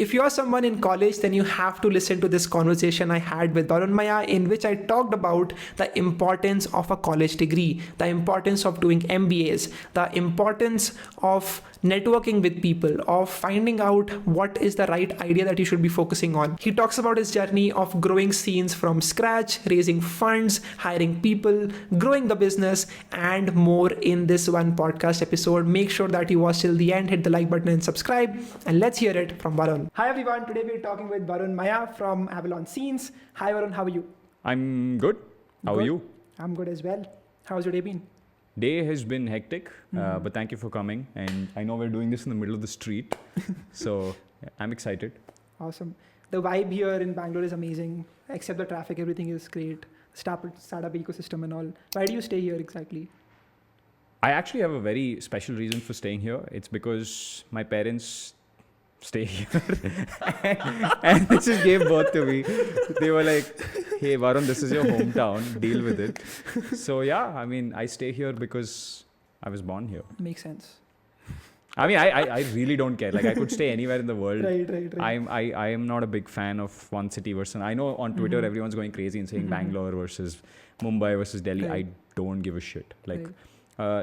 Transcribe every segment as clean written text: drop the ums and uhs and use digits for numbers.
If you're someone in college, then you have to listen to this conversation I had with Varun Mayya, in which I talked about the importance of a college degree, the importance of doing MBAs, the importance of networking with people, of finding out what is the right idea that you should be focusing on. He talks about his journey of growing scenes from scratch, raising funds, hiring people, growing the business, and more in this one podcast episode. Make sure that you watch till the end, hit the like button and subscribe, and let's hear it from Varun. Hi everyone, today we're talking with Varun Mayya from Avalon Scenes. Hi Varun, how are you? I'm good. How are you? I'm good as well. How's your day been? Day has been hectic, but thank you for coming. And I know we're doing this in the middle of the street, so I'm excited. Awesome. The vibe here in Bangalore is amazing. Except the traffic, everything is great. Startup ecosystem and all. Why do you stay here exactly? I actually have a very special reason for staying here. It's because my parents stay here and they just gave birth to me. They were like, hey Varun, this is your hometown, deal with it. So yeah, I mean, I stay here because I was born here. Makes sense. I mean, I really don't care. Like, I could stay anywhere in the world. Right. I am not a big fan of one city versus. I know on Twitter everyone's going crazy and saying Bangalore versus Mumbai versus Delhi. Right. I don't give a shit. Like,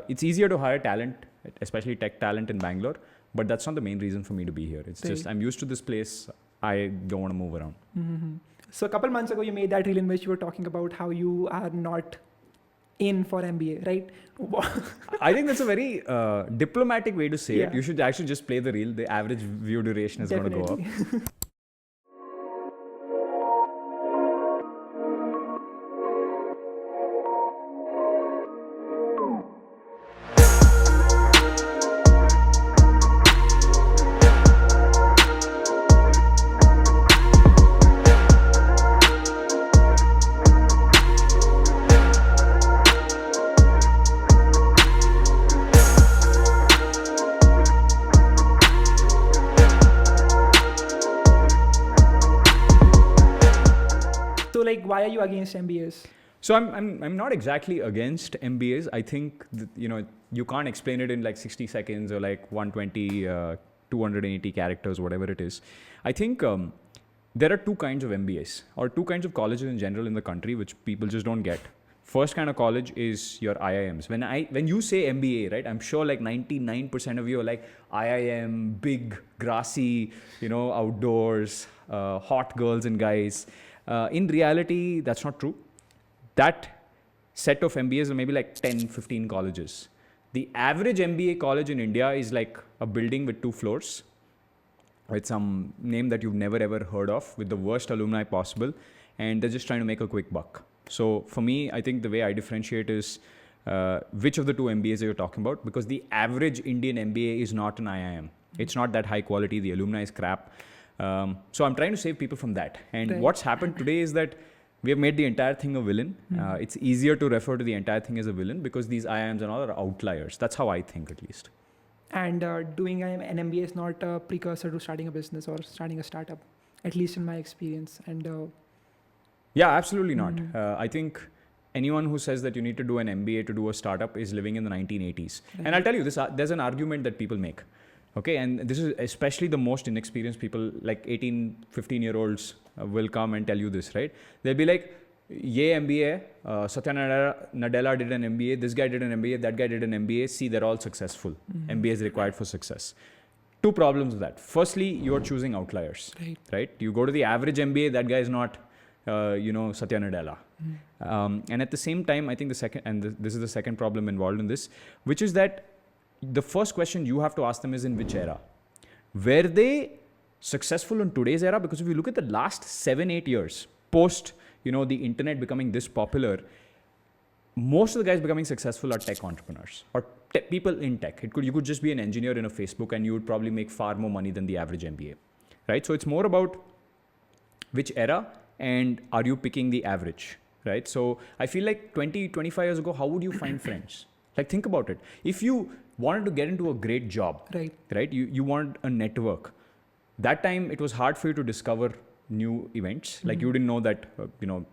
it's easier to hire talent, especially tech talent in Bangalore, but that's not the main reason for me to be here. It's just I'm used to this place. I don't want to move around. So a couple months ago, you made that reel in which you were talking about how you are not in for MBA, right? I think that's a very diplomatic way to say it. Yeah. You should actually just play the reel. The average view duration is going to go up. So like, why are you against MBAs? So I'm not exactly against MBAs. I think that, you can't explain it in like 60 seconds or like 120, 280 characters, whatever it is. I think there are two kinds of MBAs or two kinds of colleges in general in the country, which people just don't get. First kind of college is your IIMs. When you say MBA, right, I'm sure like 99% of you are like IIM, big, grassy, outdoors, hot girls and guys. In reality, that's not true. That set of MBAs are maybe like 10, 15 colleges. The average MBA college in India is like a building with 2 floors with some name that you've never ever heard of, with the worst alumni possible, and they're just trying to make a quick buck. So for me, I think the way I differentiate is which of the 2 MBAs are you talking about, because the average Indian MBA is not an IIM. It's not that high quality. The alumni is crap. So I'm trying to save people from that. And what's happened today is that we have made the entire thing a villain. It's easier to refer to the entire thing as a villain because these IIMs and all are outliers. That's how I think, at least. And doing an MBA is not a precursor to starting a business or starting a startup, at least in my experience. And yeah, absolutely not. I think anyone who says that you need to do an MBA to do a startup is living in the 1980s. And I'll tell you this, there's an argument that people make. Okay, and this is especially the most inexperienced people, like 18, 15-year-olds will come and tell you this, right? They'll be like, ye MBA, Satya Nadella did an MBA, this guy did an MBA, that guy did an MBA. See, they're all successful. MBA is required for success. 2 problems with that. Firstly, you're choosing outliers, right? You go to the average MBA, that guy is not, Satya Nadella. And at the same time, I think this is the second problem involved in this, which is that the first question you have to ask them is, in which era? Were they successful in today's era? Because if you look at the last 7-8 years, post, the internet becoming this popular, most of the guys becoming successful are tech entrepreneurs or people in tech. You could just be an engineer in a Facebook and you would probably make far more money than the average MBA, right? So it's more about which era and are you picking the average, right? So I feel like 20, 25 years ago, how would you find friends? Like, think about it. If you wanted to get into a great job, right? You want a network. That time, it was hard for you to discover new events. Like, you didn't know that,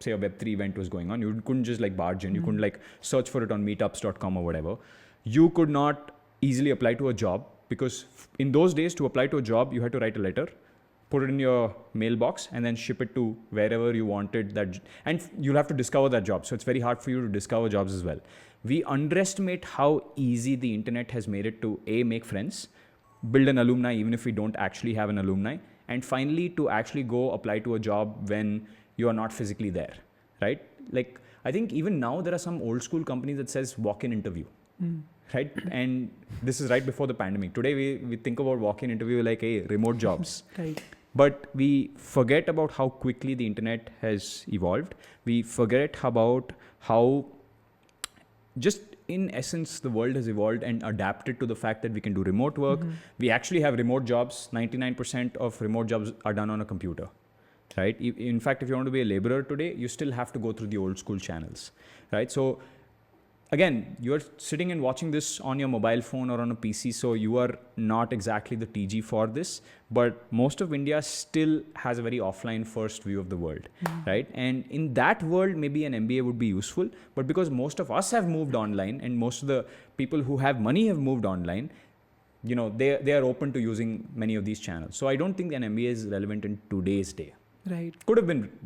say a Web3 event was going on. You couldn't just like barge in. You couldn't like search for it on meetups.com or whatever. You could not easily apply to a job because in those days, to apply to a job, you had to write a letter. put it in your mailbox, and then ship it to wherever you wanted that. And you'll have to discover that job. So it's very hard for you to discover jobs as well. We underestimate how easy the internet has made it to make friends, build an alumni even if we don't actually have an alumni, and finally to actually go apply to a job when you are not physically there, right? Like, I think even now there are some old school companies that says walk-in interview, right? And this is right before the pandemic. Today we think about walk-in interview like, hey, remote jobs. Right. But we forget about how quickly the internet has evolved. We forget about how just in essence the world has evolved and adapted to the fact that we can do remote work. We actually have remote jobs. 99% of remote jobs are done on a computer, right? In fact, if you want to be a laborer today, you still have to go through the old school channels, right? So again, you're sitting and watching this on your mobile phone or on a PC, so you are not exactly the TG for this, but most of India still has a very offline first view of the world, right? And in that world, maybe an MBA would be useful, but because most of us have moved online and most of the people who have money have moved online, you know, they are open to using many of these channels. So I don't think an MBA is relevant in today's day. Right.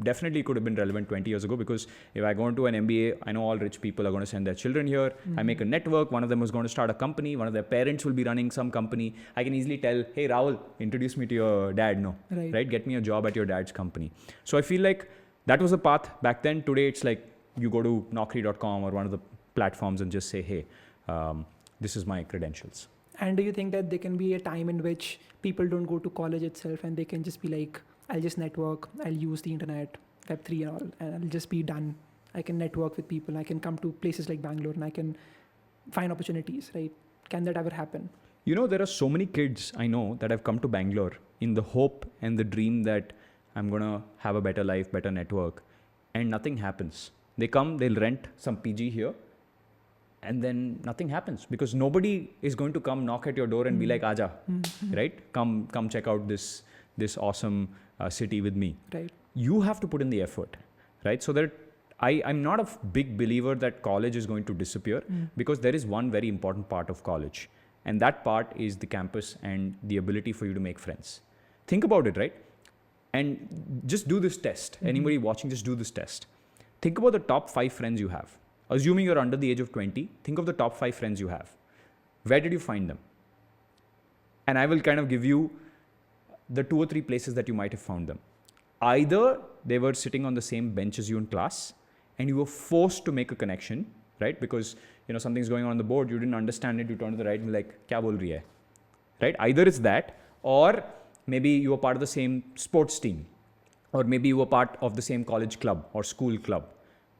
Definitely could have been relevant 20 years ago, because if I go into an MBA, I know all rich people are going to send their children here. I make a network. One of them is going to start a company. One of their parents will be running some company. I can easily tell, hey, Rahul, introduce me to your dad. No, right? Get me a job at your dad's company. So I feel like that was the path back then. Today, it's like you go to Naukri.com or one of the platforms and just say, hey, this is my credentials. And do you think that there can be a time in which people don't go to college itself and they can just be like, I'll just network, I'll use the internet, Web3 and all, and I'll just be done. I can network with people. I can come to places like Bangalore and I can find opportunities, right? Can that ever happen? You know, there are so many kids I know that have come to Bangalore in the hope and the dream that I'm going to have a better life, better network, and nothing happens. They come, they'll rent some PG here, and then nothing happens because nobody is going to come knock at your door and be like, Aja, right? Come check out this awesome city with me. Right. You have to put in the effort, right? So that I'm not a big believer that college is going to disappear, because there is one very important part of college, and that part is the campus and the ability for you to make friends. Think about it, right? And just do this test. Anybody watching, just do this test. Think about the top 5 friends you have. Assuming you're under the age of 20, think of the top 5 friends you have. Where did you find them? And I will kind of give you the 2 or 3 places that you might have found them. Either they were sitting on the same bench as you in class and you were forced to make a connection, right? Because, you know, something's going on the board, you didn't understand it, you turn to the right and be like, kya bol rahi hai? Right? Either it's that, or maybe you were part of the same sports team, or maybe you were part of the same college club or school club.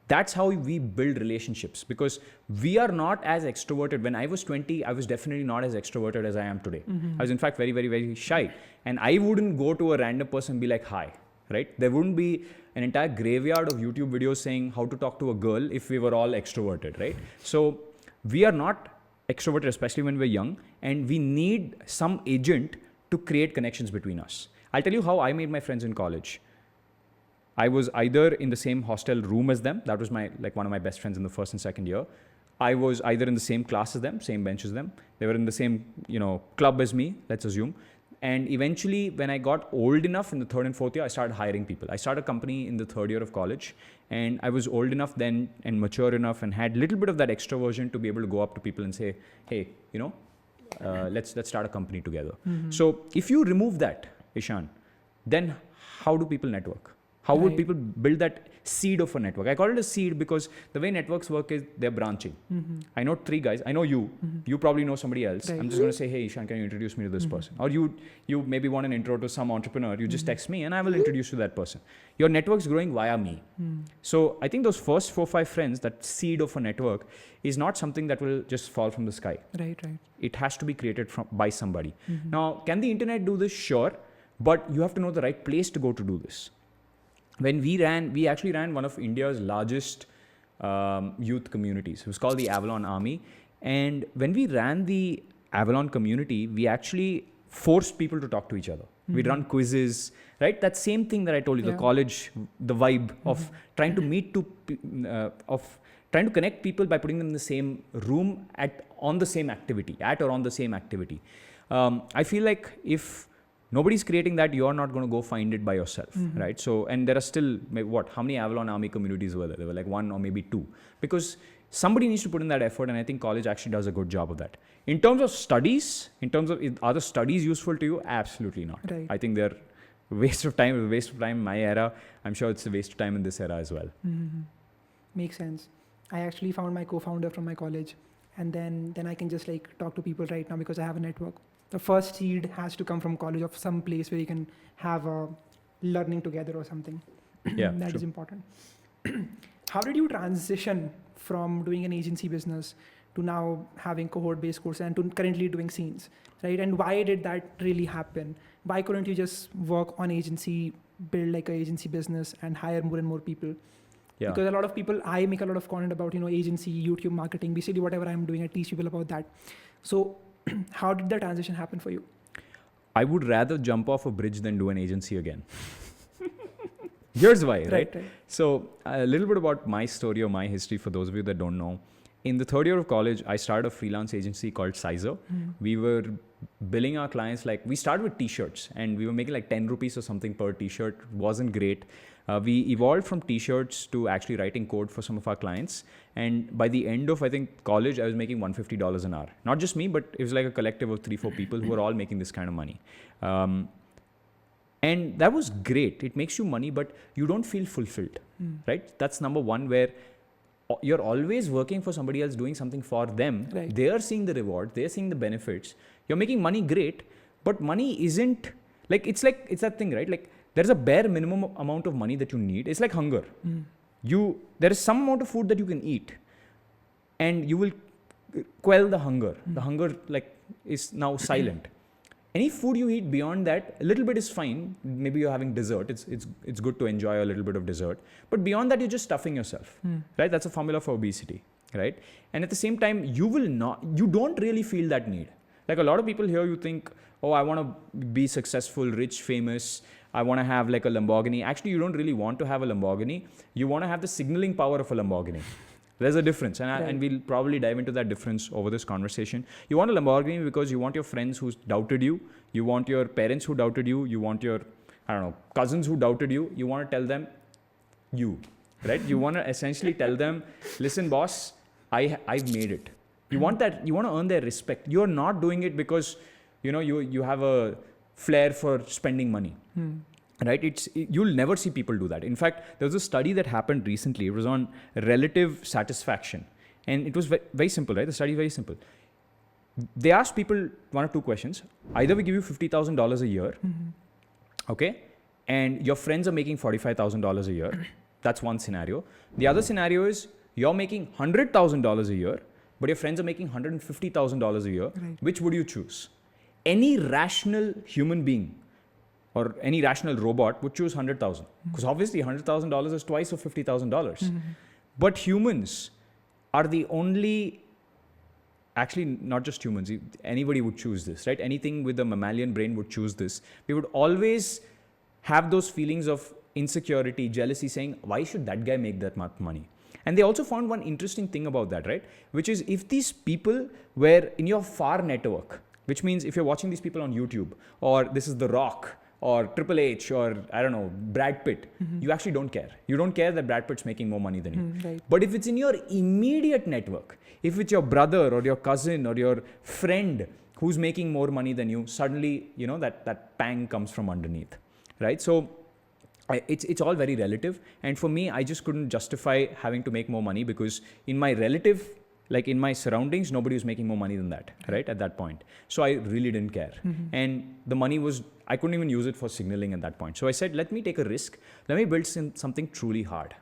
That's how we build relationships, because we are not as extroverted. When I was 20, I was definitely not as extroverted as I am today. I was in fact very, very, very shy. And I wouldn't go to a random person and be like, hi, right? There wouldn't be an entire graveyard of YouTube videos saying how to talk to a girl if we were all extroverted, right? So we are not extroverted, especially when we're young, and we need some agent to create connections between us. I'll tell you how I made my friends in college. I was either in the same hostel room as them. That was one of my best friends in the first and second year. I was either in the same class as them, same bench as them. They were in the same, club as me, let's assume. And eventually, when I got old enough in the 3rd and 4th year, I started hiring people. I started a company in the 3rd year of college, and I was old enough then and mature enough and had a little bit of that extroversion to be able to go up to people and say, hey, let's start a company together. So if you remove that, Ishan, then how do people network? How would people build that seed of a network? I call it a seed because the way networks work is they're branching. I know 3 guys. I know you. You probably know somebody else. Right. I'm just going to say, hey, Ishan, can you introduce me to this person? Or you maybe want an intro to some entrepreneur. You just text me and I will introduce you to that person. Your network's growing via me. So I think those first 4-5 friends, that seed of a network, is not something that will just fall from the sky. Right. It has to be created by somebody. Now, can the internet do this? Sure. But you have to know the right place to go to do this. When we actually ran one of India's largest youth communities. It was called the Avalon Army. And when we ran the Avalon community, we actually forced people to talk to each other. We'd run quizzes, right? That same thing that I told you, the college, the vibe of trying to meet trying to connect people by putting them in the same room on the same activity. I feel like if Nobody's creating that. You're not going to go find it by yourself, right? So, and there are still, how many Avalon Army communities were there? There were like 1 or maybe 2. Because somebody needs to put in that effort, and I think college actually does a good job of that. In terms of studies, are the studies useful to you? Absolutely not. Right. I think they're a waste of time in my era. I'm sure it's a waste of time in this era as well. Makes sense. I actually found my co-founder from my college, and then I can just like talk to people right now because I have a network. The first seed has to come from college, of some place where you can have a learning together or something. Yeah, That is important. How did you transition from doing an agency business to now having cohort-based courses and to currently doing scenes, right? And why did that really happen? Why couldn't you just work on agency, build like an agency business and hire more and more people? Yeah. Because a lot of people, I make a lot of content about, agency, YouTube marketing, basically whatever I'm doing, I teach people about that. So how did the transition happen for you? I would rather jump off a bridge than do an agency again. Here's why, right? So a little bit about my story or my history for those of you that don't know. In the third year of college, I started a freelance agency called Sizer. We were billing our clients we started with t-shirts, and we were making like 10 rupees or something per t-shirt. Wasn't great. We evolved from t-shirts to actually writing code for some of our clients. And by the end of, I think, college, I was making $150 an hour. Not just me, but it was like a collective of 3-4 people who were all making this kind of money. And that was great. It makes you money, but you don't feel fulfilled, right? That's number one, where you're always working for somebody else, doing something for them. Right. They are seeing the reward. They're seeing the benefits. You're making money, great. But money isn't it's that thing, right? Like there's a bare minimum amount of money that you need. It's like hunger. There is some amount of food that you can eat, and you will quell the hunger. The hunger is now silent. Any food you eat beyond that, a little bit is fine. Maybe you're having dessert. It's good to enjoy a little bit of dessert. But beyond that, you're just stuffing yourself, right? That's a formula for obesity, right? And at the same time, you don't really feel that need. Like a lot of people here, you think, oh, I want to be successful, rich, famous. I want to have like a Lamborghini. Actually, you don't really want to have a Lamborghini. You want to have the signaling power of a Lamborghini. There's a difference, and we'll probably dive into that difference over this conversation. You want a Lamborghini because you want your friends who doubted you. You want your parents who doubted you. You want your, cousins who doubted you. You want to tell them, right? You want to essentially tell them, listen, boss, I've made it. You want that. You want to earn their respect. You're not doing it because, you have a flair for spending money. Right? You'll never see people do that. In fact, there was a study that happened recently. It was on relative satisfaction. And it was very simple, right? The study is very simple. They asked people 1 or 2 questions. Either we give you $50,000 a year, okay? And your friends are making $45,000 a year. That's one scenario. The other scenario is you're making $100,000 a year, but your friends are making $150,000 a year. Right. Which would you choose? Any rational human being or any rational robot would choose 100,000, because obviously $100,000 is twice of $50,000. But humans are the only, actually not just humans, anybody would choose this, right? Anything with a mammalian brain would choose this. We would always have those feelings of insecurity, jealousy, saying, why should that guy make that much money? And they also found one interesting thing about that, right? Which is if these people were in your far network, which means if you're watching these people on YouTube, or this is The Rock, or Triple H, or Brad Pitt, you actually don't care. You don't care that Brad Pitt's making more money than you. Right. But if it's in your immediate network, if it's your brother or your cousin or your friend who's making more money than you, suddenly, that pang comes from underneath, right? So it's all very relative. And for me, I just couldn't justify having to make more money because in my relative, in my surroundings, nobody was making more money than that, right? At that point. So I really didn't care. And the money I couldn't even use it for signaling at that point. So I said, let me take a risk. Let me build something truly hard,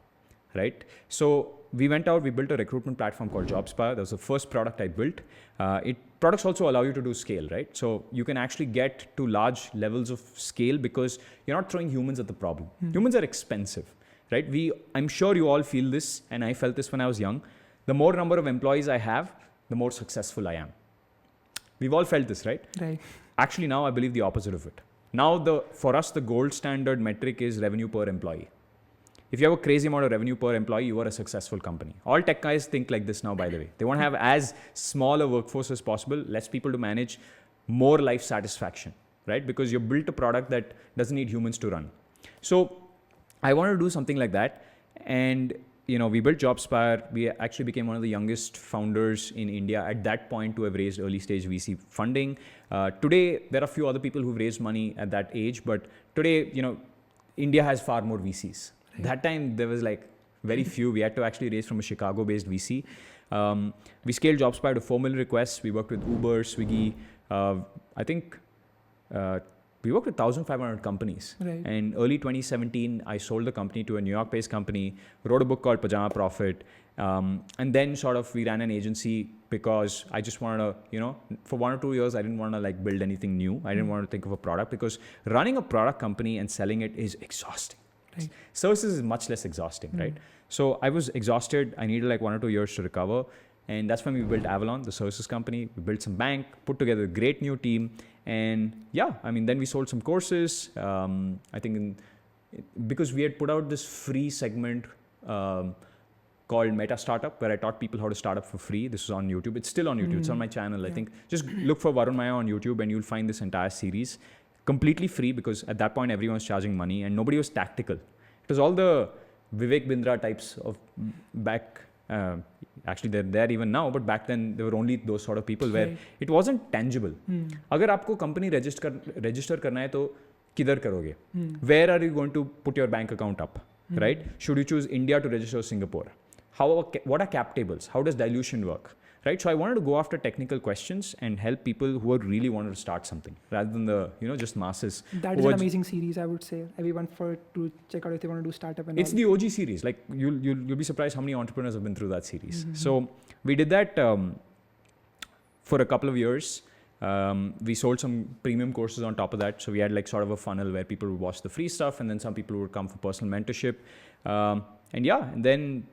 right? So we went out, we built a recruitment platform called JobSpire. That was the first product I built. Products also allow you to do scale, right? So you can actually get to large levels of scale because you're not throwing humans at the problem. Humans are expensive, right? I'm sure you all feel this, and I felt this when I was young. The more number of employees I have, the more successful I am. We've all felt this, right? Right. Actually, now I believe the opposite of it. Now, for us, the gold standard metric is revenue per employee. If you have a crazy amount of revenue per employee, you are a successful company. All tech guys think like this now, by the way. They want to have as small a workforce as possible, less people to manage, more life satisfaction. right? Because you built a product that doesn't need humans to run. So I wanted to do something like that. And we built JobSpire. We actually became one of the youngest founders in India at that point to have raised early stage VC funding. Today, there are a few other people who've raised money at that age, but today, India has far more VCs. Right. That time, there was like very few. We had to actually raise from a Chicago-based VC. We scaled JobSpire to 4 million requests. We worked with Uber, Swiggy. I think we worked with 1,500 companies. Right. And early 2017, I sold the company to a New York-based company, wrote a book called Pajama Profit. And then we ran an agency because I just wanted to, for 1 or 2 years, I didn't want to build anything new. I didn't want to think of a product because running a product company and selling it is exhausting. Right. Services is much less exhausting, right? So I was exhausted. I needed 1 or 2 years to recover. And that's when we built Avalon, the services company. We built some bank, put together a great new team. And then we sold some courses. I think because we had put out this free segment called Meta Startup, where I taught people how to start up for free. This is on YouTube. It's still on YouTube. It's on my channel. I think just look for Varun Mayya on YouTube and you'll find this entire series completely free, because at that point, everyone was charging money and nobody was tactical. It was all the Vivek Bindra types of back. Actually, they're there even now, but back then there were only those sort of people where it wasn't tangible. अगर आपको company register करना है तो किधर करोगे? Where are you going to put your bank account up? Right? Should you choose India to register or Singapore? What are cap tables? How does dilution work? Right? So I wanted to go after technical questions and help people who really wanted to start something rather than the just masses. That is an amazing series, I would say. Everyone to check out if they want to do startup. And it's the OG series. You'll be surprised how many entrepreneurs have been through that series. So we did that for a couple of years. We sold some premium courses on top of that. So we had sort of a funnel where people would watch the free stuff, and then some people would come for personal mentorship. And then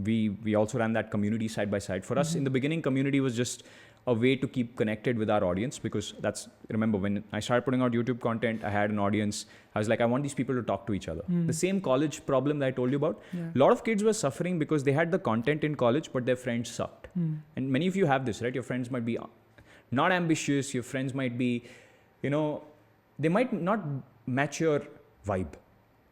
we also ran that community side by side. For us, in the beginning, community was just a way to keep connected with our audience, because remember when I started putting out YouTube content, I had an audience. I was like, I want these people to talk to each other. The same college problem that I told you about. A lot of kids were suffering because they had the content in college, but their friends sucked. And many of you have this, right? Your friends might be not ambitious. Your friends might be, they might not match your vibe.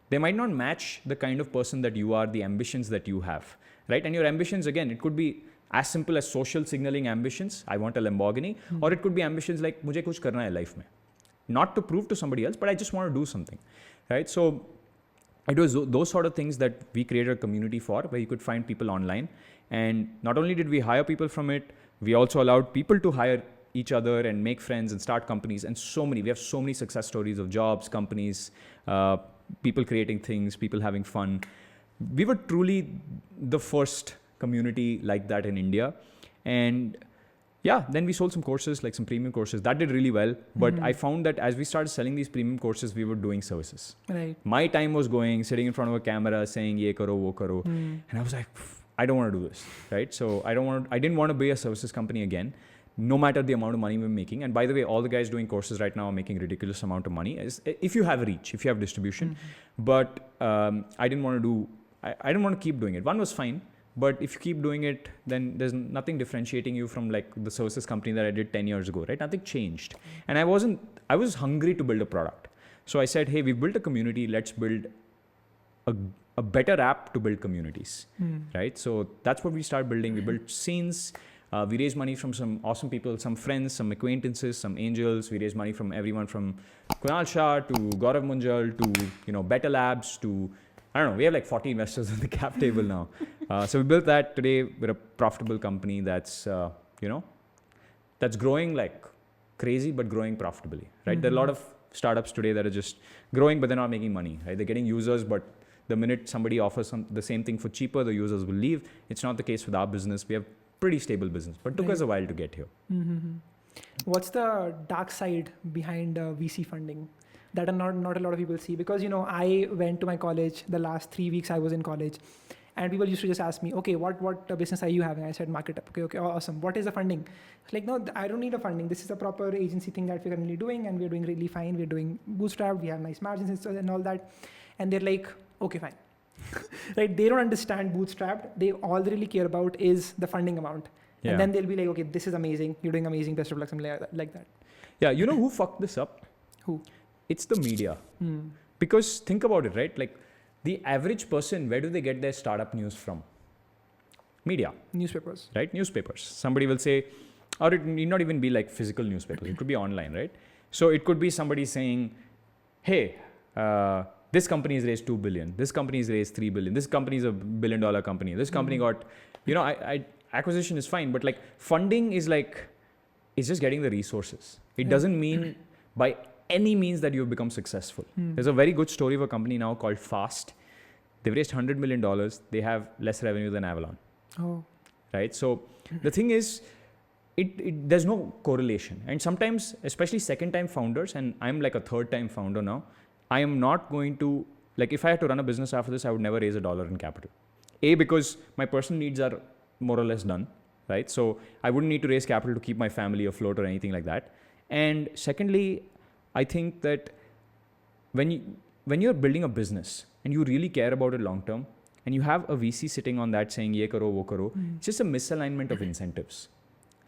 They might not match the kind of person that you are, the ambitions that you have, right? And your ambitions, again, it could be as simple as social signaling ambitions. I want a Lamborghini. Or it could be ambitions like, mujhe kuch karna hai life mein. Not to prove to somebody else, but I just want to do something, right? So it was those sort of things that we created a community for, where you could find people online. And not only did we hire people from it, we also allowed people to hire each other and make friends and start companies. And we have so many success stories of jobs, companies, people creating things, people having fun. We were truly the first community like that in India. And then we sold some courses, some premium courses. That did really well. But I found that as we started selling these premium courses, we were doing services. Right. My time was going, sitting in front of a camera, saying, ye karo, wo karo. And I was like, I don't want to do this, right? So I didn't want to be a services company again, no matter the amount of money we're making. And by the way, all the guys doing courses right now are making ridiculous amount of money, if you have reach, if you have distribution. But I didn't want to keep doing it. One was fine, but if you keep doing it, then there's nothing differentiating you from the services company that I did 10 years ago, right? Nothing changed. And I was hungry to build a product. So I said, hey, we've built a community, let's build a better app to build communities, right? So that's what we started building. We built scenes. We raised money from some awesome people, some friends, some acquaintances, some angels. We raised money from everyone from Kunal Shah to Gaurav Munjal to, Better Labs to, I don't know, we have 40 investors on the cap table now. So we built that. Today, we're a profitable company that's, that's growing like crazy, but growing profitably, right? There are a lot of startups today that are just growing, but they're not making money, right? They're getting users, but the minute somebody offers the same thing for cheaper, the users will leave. It's not the case with our business. We have pretty stable business, but took us a while to get here. What's the dark side behind VC funding that not a lot of people see? Because, I went to my college, the last 3 weeks I was in college, and people used to just ask me, okay, what business are you having? I said, market up. Okay, awesome. What is the funding? It's like, no, I don't need a funding. This is a proper agency thing that we're currently doing, and we're doing really fine. We're doing bootstrapped. We have nice margins and all that. And they're like, okay, fine. Right? They don't understand bootstrapped. All they really care about is the funding amount. Yeah. And then they'll be like, okay, this is amazing. You're doing amazing. Best of luck, something like that. Yeah, you know who fucked this up? Who? It's the media. Because think about it, right? Like the average person, where do they get their startup news from? Media. Newspapers. Right? Newspapers. Somebody will say, or it need not even be like physical newspapers. It could be online, right? So it could be somebody saying, hey, this company has raised 2 billion. This company has raised 3 billion. This company is a $1 billion company. This company got, acquisition is fine, but like funding is like, it's just getting the resources. It doesn't mean by any means that you've become successful. There's a very good story of a company now called Fast. They've raised $100 million. They have less revenue than Avalon. Oh. Right? So the thing is, there's no correlation. And sometimes, especially second-time founders, and I'm like a third-time founder now, I am not going to, like if I had to run a business after this, I would never raise $1 in capital. A, because my personal needs are more or less done, right? So I wouldn't need to raise capital to keep my family afloat or anything like that. And secondly, I think that when you're building a business and you really care about it long term, and you have a VC sitting on that saying, ye karo, wo karo, it's just a misalignment of incentives,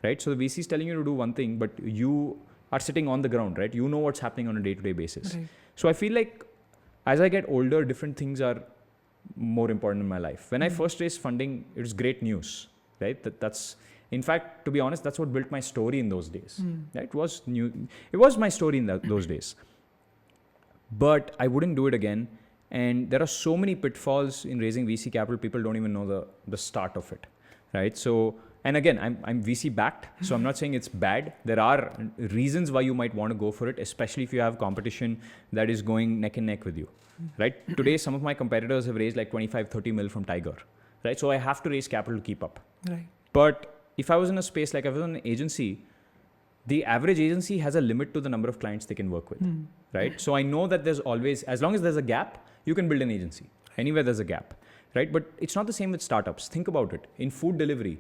right? So the VC is telling you to do one thing, but you are sitting on the ground, right? You know what's happening on a day-to-day basis. Right. So I feel like as I get older, different things are more important in my life. When I first raised funding, it was great news, right? That's in fact, to be honest, that's what built my story in those days. Right? It was my story in those days. But I wouldn't do it again. And there are so many pitfalls in raising VC capital. People don't even know the start of it, right? So, and again, I'm VC backed, so I'm not saying it's bad. There are reasons why you might want to go for it, especially if you have competition that is going neck and neck with you, right? Today, some of my competitors have raised like 25, 30 mil from Tiger, right? So I have to raise capital to keep up. Right. But if I was in a space, like I was in an agency, the average agency has a limit to the number of clients they can work with, right? So I know that there's always, as long as there's a gap, you can build an agency. Anywhere there's a gap, right? But it's not the same with startups. Think about it. In food delivery,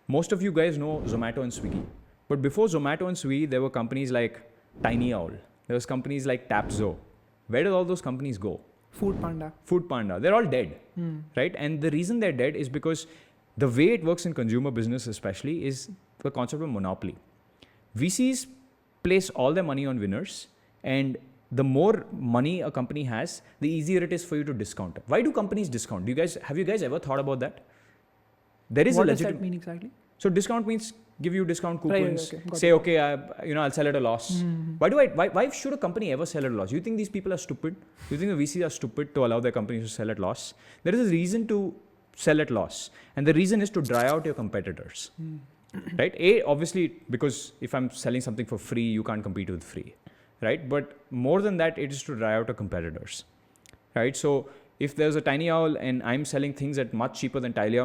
most of you guys know Zomato and Swiggy. But before Zomato and Swiggy, there were companies like Tiny Owl. There was companies like Tapzo. Where did all those companies go? Food Panda. Food Panda. They're all dead, right? And the reason they're dead is because the way it works in consumer business especially is the concept of monopoly. VCs place all their money on winners, and the more money a company has, the easier it is for you to discount it. Why do companies discount? Have you guys ever thought about that? There is What a does that mean exactly? So discount means give you discount coupons. Right, okay. Say, okay, I'll sell at a loss. Why should a company ever sell at a loss? You think these people are stupid? You think the VCs are stupid to allow their companies to sell at loss? There is a reason to sell at loss. And the reason is to dry out your competitors. Right? Obviously, because if I'm selling something for free, you can't compete with free. Right? But more than that, it is to dry out your competitors. Right? So if there's a Tiny Owl and I'm selling things at much cheaper than Tiny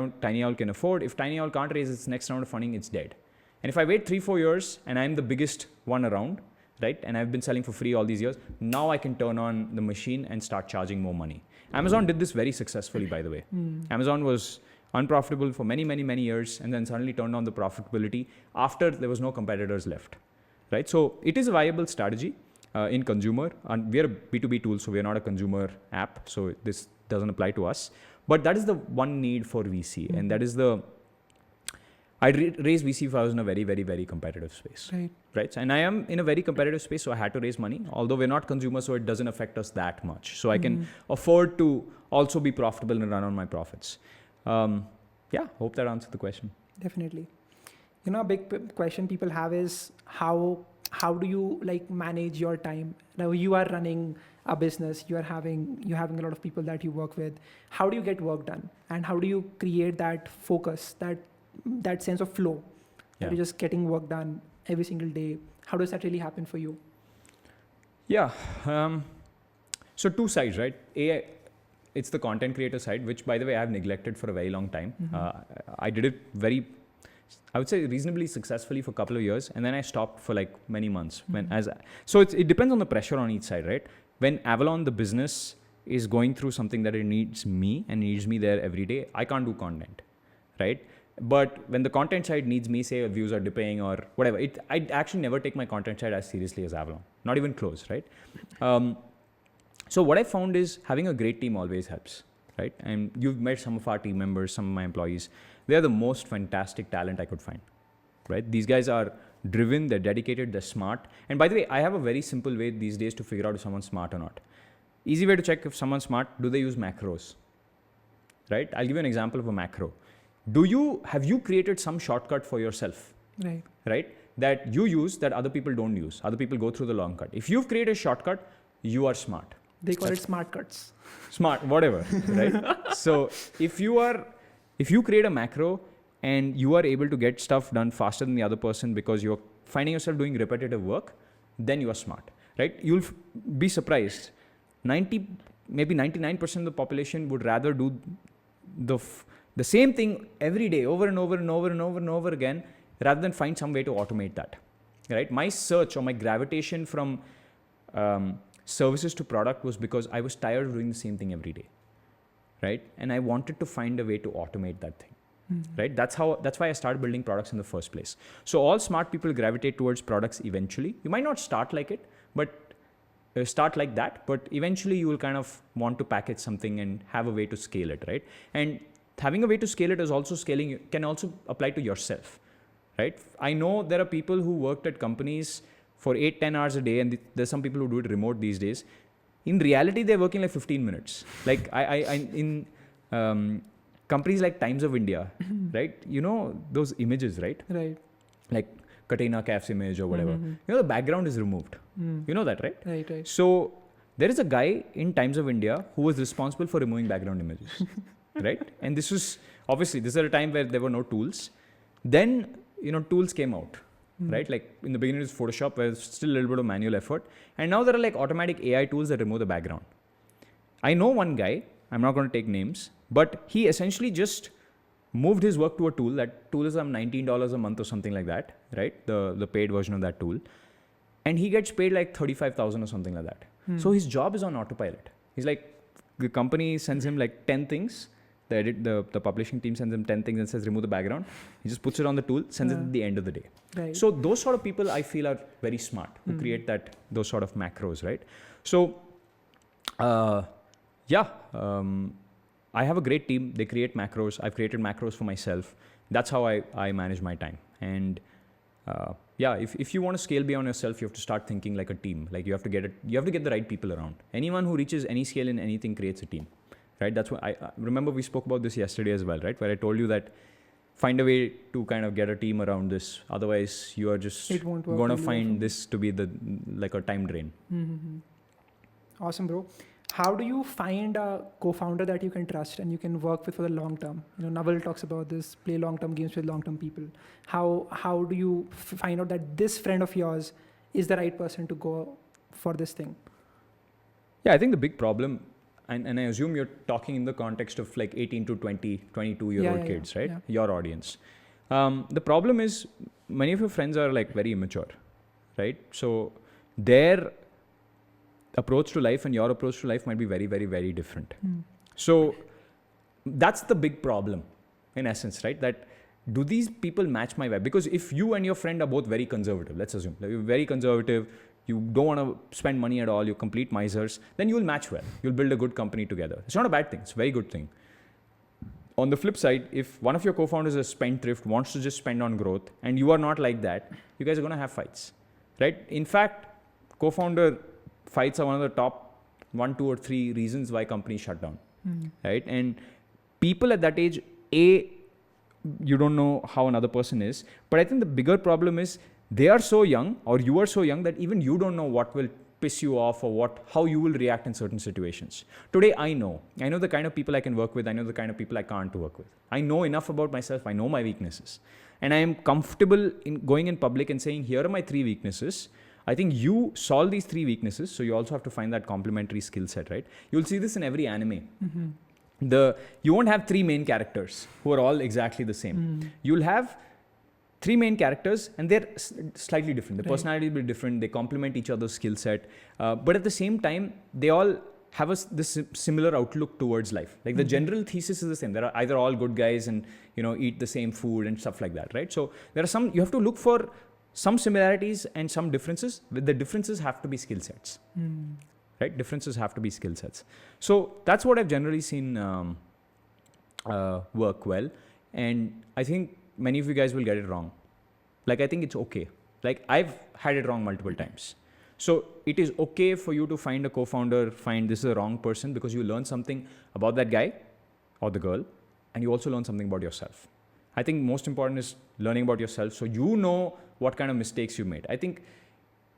Owl can afford, if Tiny Owl can't raise its next round of funding, it's dead. And if I wait 3-4 years and I'm the biggest one around, right, and I've been selling for free all these years, now I can turn on the machine and start charging more money. Amazon did this very successfully, by the way. Amazon was unprofitable for many, many, many years and then suddenly turned on the profitability after there was no competitors left, right? So it is a viable strategy. In consumer, and we are a B2B tool, so we are not a consumer app, so this doesn't apply to us. But that is the one need for VC, and that is I'd raise VC if I was in a very, very, very competitive space. Right? And I am in a very competitive space, so I had to raise money, although we're not consumers, so it doesn't affect us that much. So I can afford to also be profitable and run on my profits. Hope that answered the question. Definitely. A big question people have is how do you manage your time? Now you are running a business, you're having a lot of people that you work with. How do you get work done? And how do you create that focus, that sense of flow? That you're just getting work done every single day. How does that really happen for you? Yeah. So two sides, right? It's the content creator side, which by the way, I've neglected for a very long time. I did it I would say reasonably successfully for a couple of years, and then I stopped for like many months. So it depends on the pressure on each side, right? When Avalon, the business, is going through something that it needs me and needs me there every day, I can't do content, right? But when the content side needs me, say views are dipping or whatever, I actually never take my content side as seriously as Avalon, not even close, right? So what I found is having a great team always helps, right? And you've met some of our team members, some of my employees. They're the most fantastic talent I could find, right? These guys are driven, they're dedicated, they're smart. And by the way, I have a very simple way these days to figure out if someone's smart or not. Easy way to check if someone's smart, do they use macros? Right? I'll give you an example of a macro. Have you created some shortcut for yourself? Right. Right? That you use that other people don't use. Other people go through the long cut. If you've created a shortcut, you are smart. They call it smart cuts. Smart, whatever, right? So if you create a macro and you are able to get stuff done faster than the other person because you're finding yourself doing repetitive work, then you are smart, right? You'll be surprised. Maybe 99% of the population would rather do the same thing every day over and over and over and over and over again rather than find some way to automate that, right? My search or my gravitation from services to product was because I was tired of doing the same thing every day, right? And I wanted to find a way to automate that thing, right? That's why I started building products in the first place. So all smart people gravitate towards products eventually. You might not start like it, but start like that, but eventually you will kind of want to package something and have a way to scale it, right? And having a way to scale it is also can also apply to yourself, right? I know there are people who worked at companies for 8-10 hours a day, and there's some people who do it remote these days. In reality, they're working like 15 minutes. Like in companies like Times of India, right? You know those images, right? Right. Like Katrina Kaif's image or whatever. You know, the background is removed. You know that, right? Right. So there is a guy in Times of India who was responsible for removing background images, right? And this is at a time where there were no tools. Then, tools came out. Right? Like in the beginning it was Photoshop, where there's still a little bit of manual effort. And now there are like automatic AI tools that remove the background. I know one guy, I'm not going to take names, but he essentially just moved his work to a tool. That tool is $19 a month or something like that, right? The paid version of that tool. And he gets paid like $35,000 or something like that. So his job is on autopilot. He's like, the company sends him like 10 things. The publishing team sends him 10 things and says, remove the background. He just puts it on the tool, sends it at the end of the day. Right. So those sort of people I feel are very smart, who create those sort of macros, right? So, I have a great team. They create macros. I've created macros for myself. That's how I manage my time. And if you want to scale beyond yourself, you have to start thinking like a team. Like you have to get the right people around. Anyone who reaches any scale in anything creates a team. Right? That's what I remember we spoke about this yesterday as well, right? Where I told you that find a way to kind of get a team around this. Otherwise, you are just going to find this to be like a time drain. Awesome, bro. How do you find a co-founder that you can trust and you can work with for the long term? Naval talks about this, play long-term games with long-term people. How do you find out that this friend of yours is the right person to go for this thing? Yeah, I think the big problem, and I assume you're talking in the context of like 18 to 22-year-old kids, right? Yeah. Your audience. The problem is many of your friends are like very immature, right? So their approach to life and your approach to life might be very, very, very different. So that's the big problem in essence, right? That do these people match my vibe? Because if you and your friend are both very conservative, let's assume that you're very conservative, you don't want to spend money at all, you're complete misers, then you will match well. You'll build a good company together. It's not a bad thing. It's a very good thing. On the flip side, if one of your co-founders is a spendthrift, wants to just spend on growth, and you are not like that, you guys are going to have fights, right? In fact, co-founder fights are one of the top 1, 2, or 3 reasons why companies shut down, right? And people at that age, you don't know how another person is, but I think the bigger problem is they are so young, or you are so young, that even you don't know what will piss you off or how you will react in certain situations. Today, I know the kind of people I can work with. I know the kind of people I can't work with. I know enough about myself. I know my weaknesses. And I am comfortable in going in public and saying, here are my 3 weaknesses. I think you solve these 3 weaknesses. So you also have to find that complementary skill set, right? You'll see this in every anime. You won't have 3 main characters who are all exactly the same. You'll have 3 main characters, and they're slightly different. The personality will be different. They complement each other's skill set. But at the same time, they all have this similar outlook towards life. Like the general thesis is the same. They're either all good guys and eat the same food and stuff like that, right? So there are you have to look for some similarities and some differences. The differences have to be skill sets, right? Differences have to be skill sets. So that's what I've generally seen work well. And I think many of you guys will get it wrong. Like, I think it's okay. Like I've had it wrong multiple times. So it is okay for you to find a co-founder, find this is the wrong person, because you learn something about that guy or the girl, and you also learn something about yourself. I think most important is learning about yourself, so you know what kind of mistakes you made. I think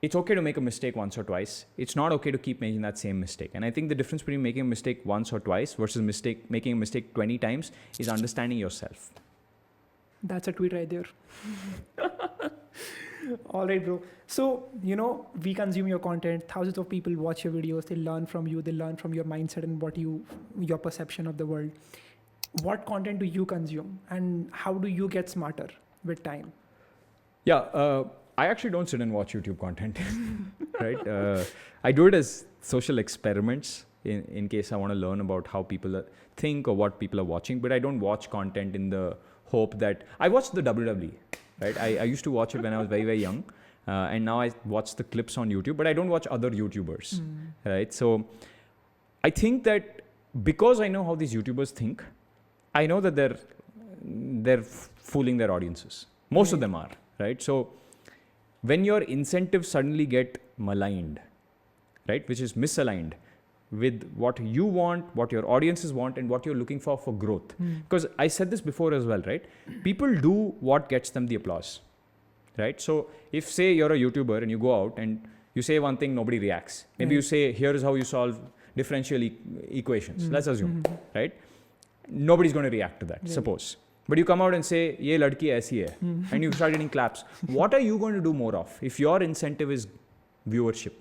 it's okay to make a mistake once or twice. It's not okay to keep making that same mistake. And I think the difference between making a mistake once or twice versus making a mistake 20 times is understanding yourself. That's a tweet right there. All right, bro. So, we consume your content. Thousands of people watch your videos. They learn from you. They learn from your mindset and your perception of the world. What content do you consume, and how do you get smarter with time? Yeah, I actually don't sit and watch YouTube content, right? I do it as social experiments in case I want to learn about how people think or what people are watching, but I don't watch content in the hope that... I watched the WWE, right? I used to watch it when I was very, very young, and now I watch the clips on YouTube, but I don't watch other YouTubers, right? So I think that because I know how these YouTubers think, I know that they're fooling their audiences. Most of them are, right? So when your incentives suddenly get maligned, right, which is misaligned with what you want, what your audiences want, and what you're looking for growth. Because I said this before as well, right? People do what gets them the applause, right? So if, say, you're a YouTuber and you go out and you say one thing, nobody reacts. Maybe you say, here is how you solve differential equations. Let's assume, right? Nobody's going to react to that, suppose. But you come out and say, ye ladki aisi hai, and you start getting claps. What are you going to do more of if your incentive is viewership?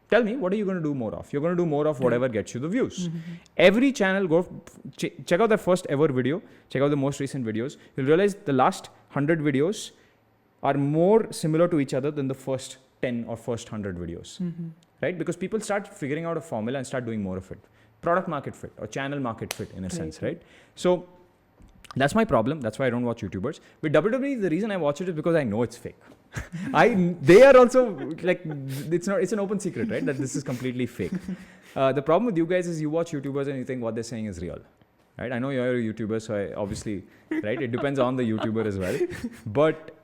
Tell me, what are you going to do more of? You're going to do more of whatever gets you the views. Every channel, check out their first ever video, check out the most recent videos. You'll realize the last 100 videos are more similar to each other than the first 10 or first 100 videos, right? Because people start figuring out a formula and start doing more of it. Product market fit or channel market fit in a sense, right? So that's my problem. That's why I don't watch YouTubers. With WWE, the reason I watch it is because I know it's fake. They are also like, it's an open secret, right? That this is completely fake. The problem with you guys is you watch YouTubers and you think what they're saying is real, right? I know you're a YouTuber, so I obviously, right? It depends on the YouTuber as well. But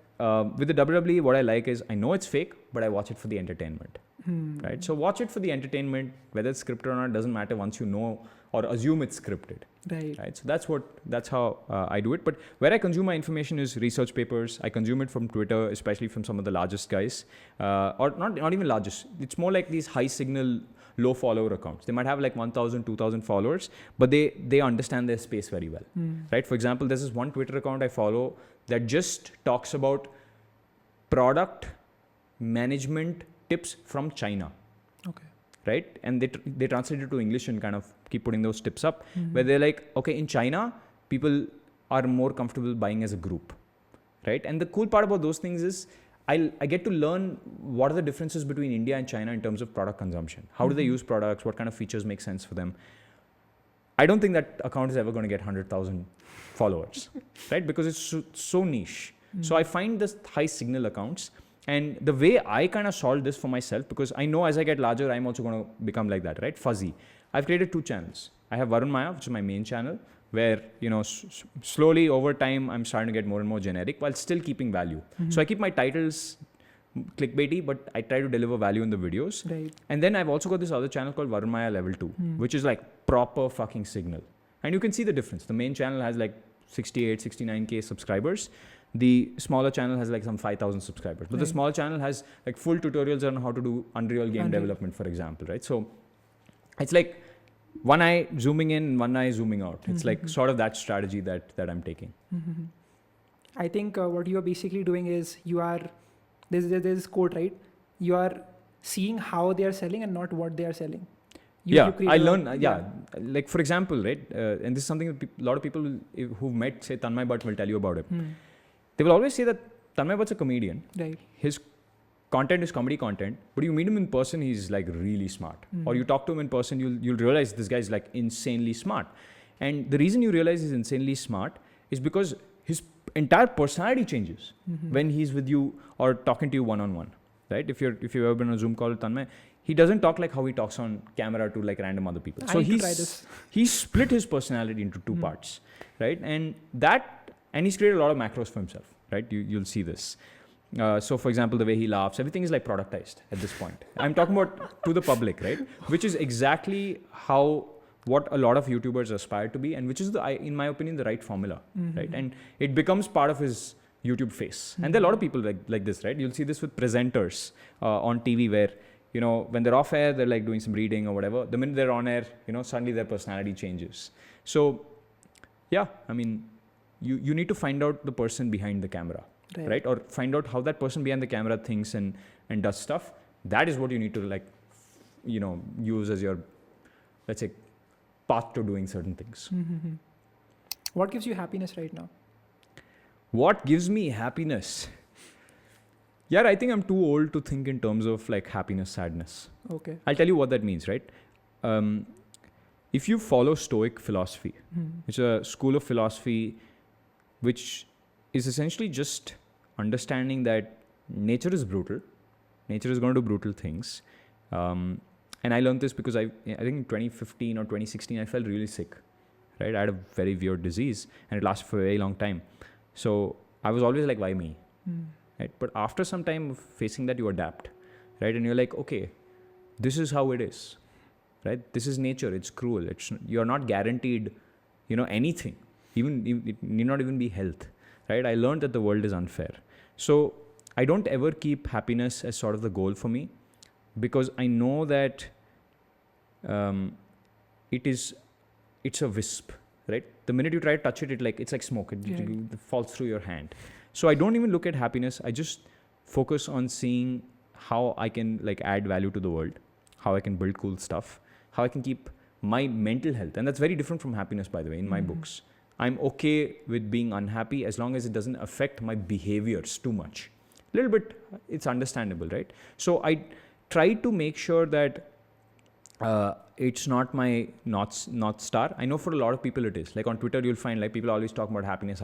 with the WWE, what I like is I know it's fake, but I watch it for the entertainment, right? So watch it for the entertainment, whether it's scripted or not, doesn't matter once you know or assume it's scripted. Right. So that's how I do it. But where I consume my information is research papers. I consume it from Twitter, especially from some of the largest guys, or not even largest. It's more like these high signal, low follower accounts. They might have like 1,000, 2,000 followers, but they understand their space very well, right? For example, there's this one Twitter account I follow that just talks about product management tips from China. Okay. Right? And they translate it to English and kind of keep putting those tips up, where they're like, okay, in China, people are more comfortable buying as a group, right? And the cool part about those things is I get to learn what are the differences between India and China in terms of product consumption. How do they use products? What kind of features make sense for them? I don't think that account is ever going to get 100,000 followers, right? Because it's so niche. So I find this high signal accounts. And the way I kind of solved this for myself, because I know as I get larger, I'm also going to become like that, right? Fuzzy. I've created 2 channels. I have Varun Mayya, which is my main channel, where, slowly over time, I'm starting to get more and more generic while still keeping value. So I keep my titles clickbaity, but I try to deliver value in the videos. Right. And then I've also got this other channel called Varun Mayya Level 2, which is like proper fucking signal. And you can see the difference. The main channel has like 68, 69K subscribers. The smaller channel has like some 5,000 subscribers, but the small channel has like full tutorials on how to do Unreal game development, for example, right? So it's like one eye zooming in, one eye zooming out. It's like sort of that strategy that I'm taking. I think what you are basically doing is there's this quote, right? You are seeing how they are selling and not what they are selling. I learn, like for example, right? And this is something that a lot of people who've met, say, Tanmay Bhatt will tell you about it. They will always say that Tanmay Bhatt's a comedian. Right. His content is comedy content, but you meet him in person, he's like really smart. Or you talk to him in person, you'll realize this guy's like insanely smart. And the reason you realize he's insanely smart is because his entire personality changes when he's with you or talking to you one-on-one, right? If you've ever been on a Zoom call with Tanmay, he doesn't talk like how he talks on camera to like random other people. So he's split his personality into 2 parts, right? And he's created a lot of macros for himself, right? You'll see this. So, for example, the way he laughs, everything is like productized at this point. I'm talking about to the public, right? Which is exactly what a lot of YouTubers aspire to be, and which is, in my opinion, the right formula, right? And it becomes part of his YouTube face. And there are a lot of people like this, right? You'll see this with presenters on TV where, when they're off air, they're like doing some reading or whatever. The minute they're on air, suddenly their personality changes. So, yeah, I mean, you need to find out the person behind the camera, right? Or find out how that person behind the camera thinks and does stuff. That is what you need to use as your, let's say, path to doing certain things. Mm-hmm. What gives you happiness right now? What gives me happiness? Yeah, I think I'm too old to think in terms of like happiness, sadness. Okay. I'll tell you what that means, right? If you follow Stoic philosophy, it's a school of philosophy which is essentially just understanding that nature is brutal. Nature is going to do brutal things. And I learned this because I think in 2015 or 2016, I felt really sick, right? I had a very weird disease and it lasted for a very long time. So I was always like, why me? Right? But after some time of facing that, you adapt, right? And you're like, okay, this is how it is, right? This is nature. It's cruel. You're not guaranteed, anything. Even it need not even be health, right? I learned that the world is unfair. So I don't ever keep happiness as sort of the goal for me, because I know that it's a wisp, right? The minute you try to touch it, it's like smoke. It falls through your hand. So I don't even look at happiness. I just focus on seeing how I can add value to the world, how I can build cool stuff, how I can keep my mental health. And that's very different from happiness, by the way, in my books. I'm okay with being unhappy as long as it doesn't affect my behaviors too much. A little bit, it's understandable, right? So I try to make sure that it's not my North Star. I know for a lot of people it is. Like on Twitter, you'll find people always talk about happiness.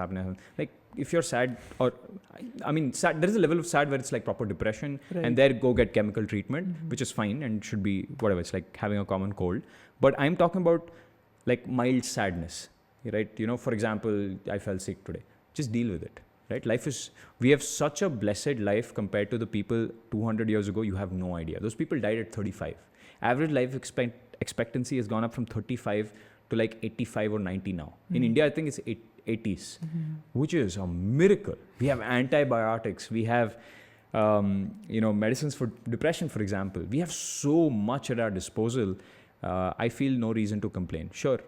Like if you're sad, sad, there is a level of sad where it's like proper depression, and there go get chemical treatment, which is fine and should be whatever. It's like having a common cold. But I'm talking about like mild sadness, right? For example, I felt sick today. Just deal with it, right? We have such a blessed life compared to the people 200 years ago. You have no idea. Those people died at 35. Average life expectancy has gone up from 35 to like 85 or 90 now. In India, I think it's 80s, which is a miracle. We have antibiotics. We have, medicines for depression, for example. We have so much at our disposal. I feel no reason to complain. Sure,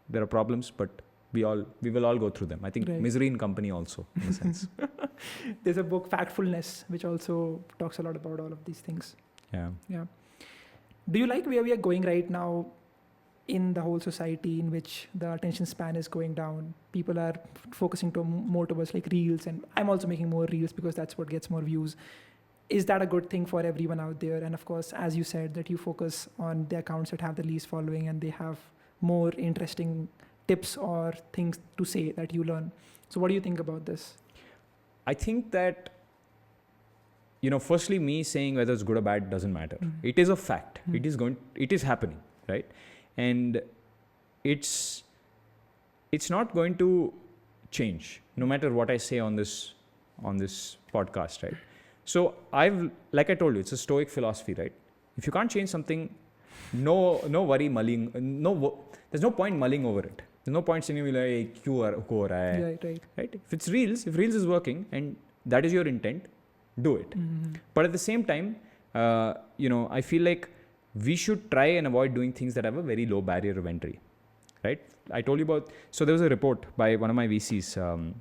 there are problems, but we will all go through them. I think misery in company also, in a sense. There's a book, Factfulness, which also talks a lot about all of these things. Yeah. Do you like where we are going right now in the whole society, in which the attention span is going down? People are focusing more towards like reels, and I'm also making more reels because that's what gets more views. Is that a good thing for everyone out there? And of course, as you said, that you focus on the accounts that have the least following and they have more interesting tips or things to say that you learn. So what do you think about this? I think that, firstly, me saying whether it's good or bad doesn't matter. It is a fact. It is happening, right? And it's not going to change no matter what I say on this podcast, right? So like I told you, it's a Stoic philosophy, right? If you can't change something, no worry mulling. There's no point mulling over it. There's no point saying like, hey, right? If Reels is working and that is your intent, do it. But at the same time, I feel like we should try and avoid doing things that have a very low barrier of entry, right? I told you about, so there was a report by one of my VCs,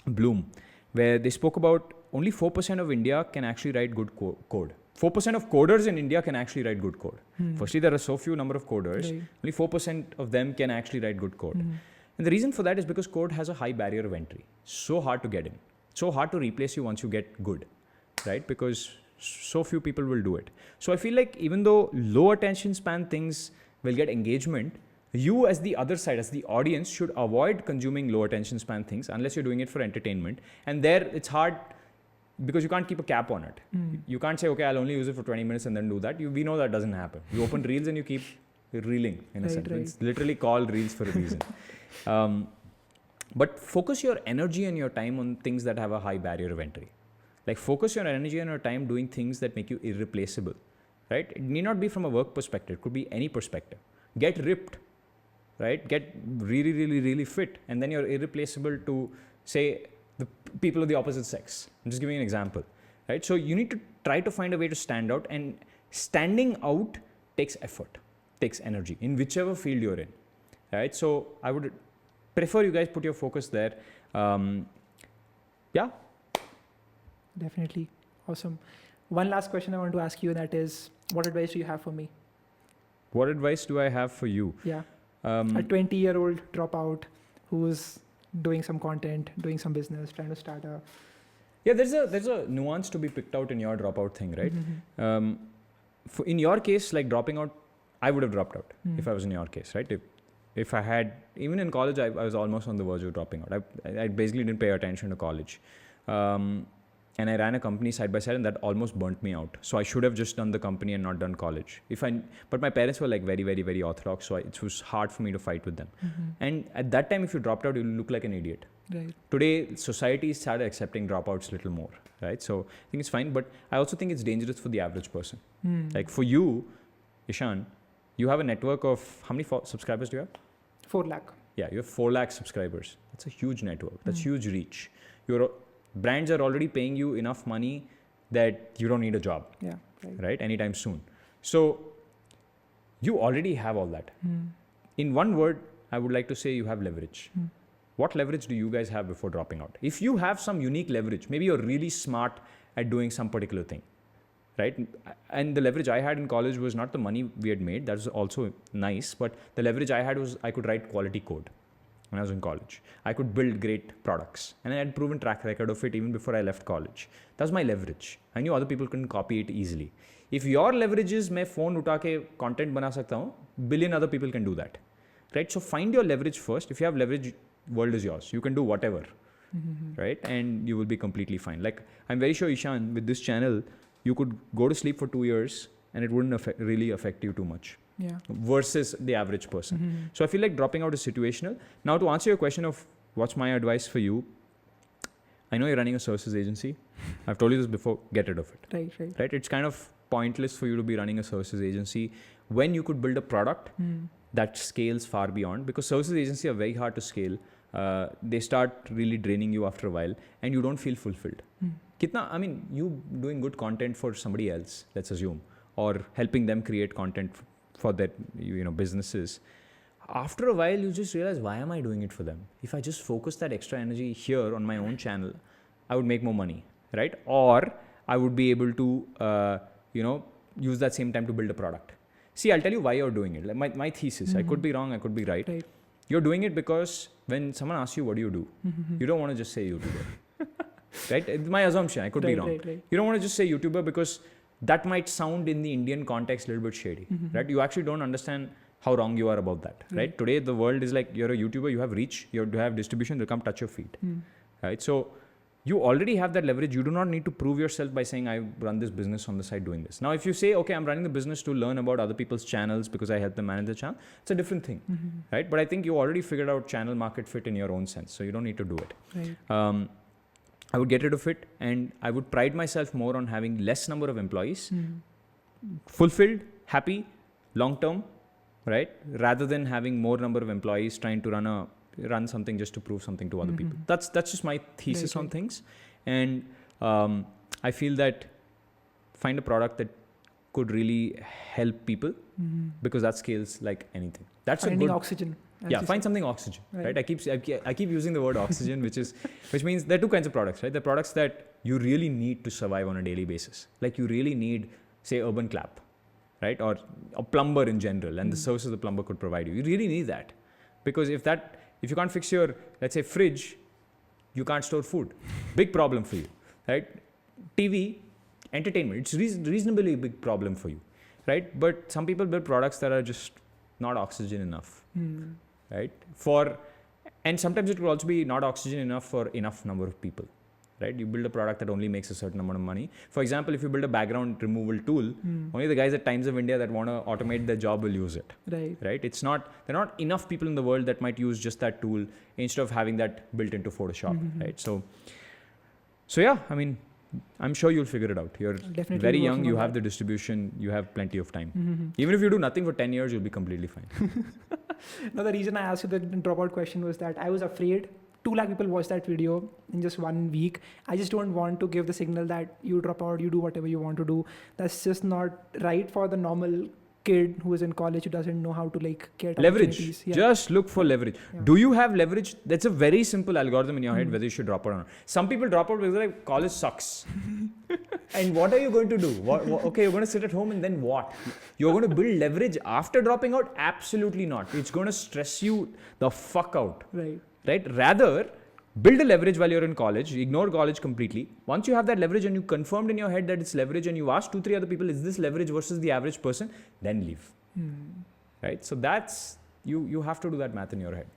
Bloom, where they spoke about only 4% of India can actually write good code. 4% of coders in India can actually write good code. Firstly, there are so few number of coders. Right. Only 4% of them can actually write good code. And the reason for that is because code has a high barrier of entry. So hard to get in. So hard to replace you once you get good, right? Because so few people will do it. So I feel like even though low attention span things will get engagement, you as the other side, as the audience, should avoid consuming low attention span things unless you're doing it for entertainment. And there it's hard because you can't keep a cap on it. You can't say, okay, I'll only use it for 20 minutes and then do that. We know that doesn't happen. You open Reels and you keep reeling in a sense. Right. It's literally called Reels for a reason. But focus your energy and your time on things that have a high barrier of entry. Like focus your energy and your time doing things that make you irreplaceable, right? It need not be from a work perspective. It could be any perspective. Get ripped, right? Get really, really, really fit. And then you're irreplaceable to, say, the people of the opposite sex. I'm just giving you an example, right? So you need to try to find a way to stand out, and standing out takes effort, takes energy in whichever field you're in, right? So I would prefer you guys put your focus there. Yeah. Definitely. Awesome. One last question I want to ask you, that is, what advice do you have for me? What advice do I have for you? Yeah. A 20-year-old dropout who's doing some content, doing some business, trying to start a... Yeah, there's a nuance to be picked out in your dropout thing, right? In your case, like dropping out, I would have dropped out if I was in your case, right? If I had, even in college, I was almost on the verge of dropping out. I basically didn't pay attention to college. And I ran a company side by side, and that almost burnt me out. So I should have just done the company and not done college. But my parents were like very, very, very orthodox, so it was hard for me to fight with them. And at that time, if you dropped out, you look like an idiot. Right. Today, society started accepting dropouts a little more, right? So I think it's fine, but I also think it's dangerous for the average person. Like for you, Ishan, you have a network of, how many subscribers do you have? 4 lakh. Yeah, you have 4 lakh subscribers. That's a huge network. That's huge reach. Your brands are already paying you enough money that you don't need a job, Yeah. right? Anytime soon. So you already have all that. In one word, I would like to say you have leverage. What leverage do you guys have before dropping out? If you have some unique leverage, maybe you're really smart at doing some particular thing, right? And the leverage I had in college was not the money we had made. That was also nice. But the leverage I had was I could write quality code when I was in college. I could build great products. And I had proven track record of it even before I left college. That was my leverage. I knew other people couldn't copy it easily. If your leverage is मैं phone उठा के content बना सकता हूँ, billion other people can do that, right? So find your leverage first. If you have leverage, world is yours. You can do whatever, right? And you will be completely fine. Like I'm very sure, Ishan, with this channel, you could go to sleep for 2 years and it wouldn't really affect you too much. Yeah. Versus the average person. So I feel like dropping out is situational. Now to answer your question of what's my advice for you, I know you're running a services agency. I've told you this before, get rid of it. Right? It's kind of pointless for you to be running a services agency when you could build a product that scales far beyond, because services agency are very hard to scale. They start really draining you after a while and you don't feel fulfilled. I mean, you doing good content for somebody else, let's assume, or helping them create content for their businesses. After a while, you just realize, why am I doing it for them? If I just focus that extra energy here on my own channel, I would make more money, right? Or I would be able to, use that same time to build a product. See, I'll tell you why you're doing it. Like my thesis, I could be wrong, I could be right. You're doing it because when someone asks you, what do? You don't want to just say YouTuber, right? It's my assumption, I could be wrong. You don't want to just say YouTuber because that might sound in the Indian context a little bit shady, right? You actually don't understand how wrong you are about that, right? Today, the world is like, you're a YouTuber, you have reach, you have distribution, they'll come touch your feet, right? So you already have that leverage. You do not need to prove yourself by saying, I run this business on the side doing this. Now, if you say, okay, I'm running the business to learn about other people's channels because I help them manage the channel, it's a different thing, right? But I think you already figured out channel market fit in your own sense, so you don't need to do it. I would get rid of it, and I would pride myself more on having less number of employees, fulfilled, happy, long-term, right? Rather than having more number of employees trying to run something just to prove something to other people. That's just my thesis on things. And I feel that find a product that could really help people because that scales like anything. That's finding oxygen. Yeah, find something oxygen, right? I keep using the word oxygen, which means there are two kinds of products, right? There are products that you really need to survive on a daily basis. Like you really need, say, Urban Clap, right? Or a plumber in general, and the services the plumber could provide you. You really need that. Because if you can't fix your, let's say, fridge, you can't store food. Big problem for you, right? TV, entertainment, it's reasonably big problem for you, right? But some people build products that are just not oxygen enough, right? And sometimes it will also be not oxygen enough for enough number of people, right? You build a product that only makes a certain amount of money. For example, if you build a background removal tool, only the guys at Times of India that want to automate their job will use it, right? There are not enough people in the world that might use just that tool instead of having that built into Photoshop, right? So yeah, I mean, I'm sure you'll figure it out. You're definitely very be young, working you on have that. the distribution, you have plenty of time. Mhm. Even if you do nothing for 10 years, you'll be completely fine. No, the reason I asked you the dropout question was that I was afraid 2 lakh people watched that video in just 1 week. I just don't want to give the signal that you drop out, you do whatever you want to do. That's just not right for the normal kid who is in college who doesn't know how to like get Leverage. opportunities. Yeah. Just look for leverage. Yeah. Do you have leverage? That's a very simple algorithm in your head Mm. whether you should drop out or not. Some people drop out because they're like, college sucks. And what are you going to do? Okay, you're going to sit at home and then what? You're going to build leverage after dropping out? Absolutely not. It's going to stress you the fuck out. Right. Right? Rather, build a leverage while you're in college. Ignore college completely. Once you have that leverage and you confirmed in your head that it's leverage and you ask 2-3 other people, is this leverage versus the average person? Then leave. Right? So that's, you have to do that math in your head.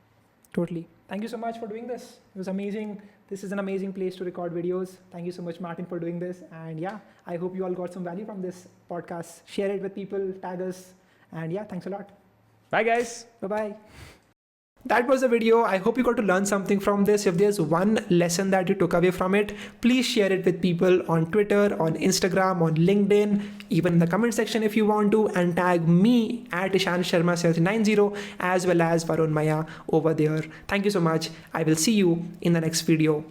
Totally. Thank you so much for doing this. It was amazing. This is an amazing place to record videos. Thank you so much, Martin, for doing this. And yeah, I hope you all got some value from this podcast. Share it with people, tag us. And yeah, thanks a lot. Bye, guys. Bye-bye. That was the video. I hope you got to learn something from this. If there's one lesson that you took away from it, please share it with people on Twitter, on Instagram, on LinkedIn, even in the comment section if you want to, and tag me at Ishan Sharma 790 as well as Varun Mayya over there. Thank you so much. I will see you in the next video.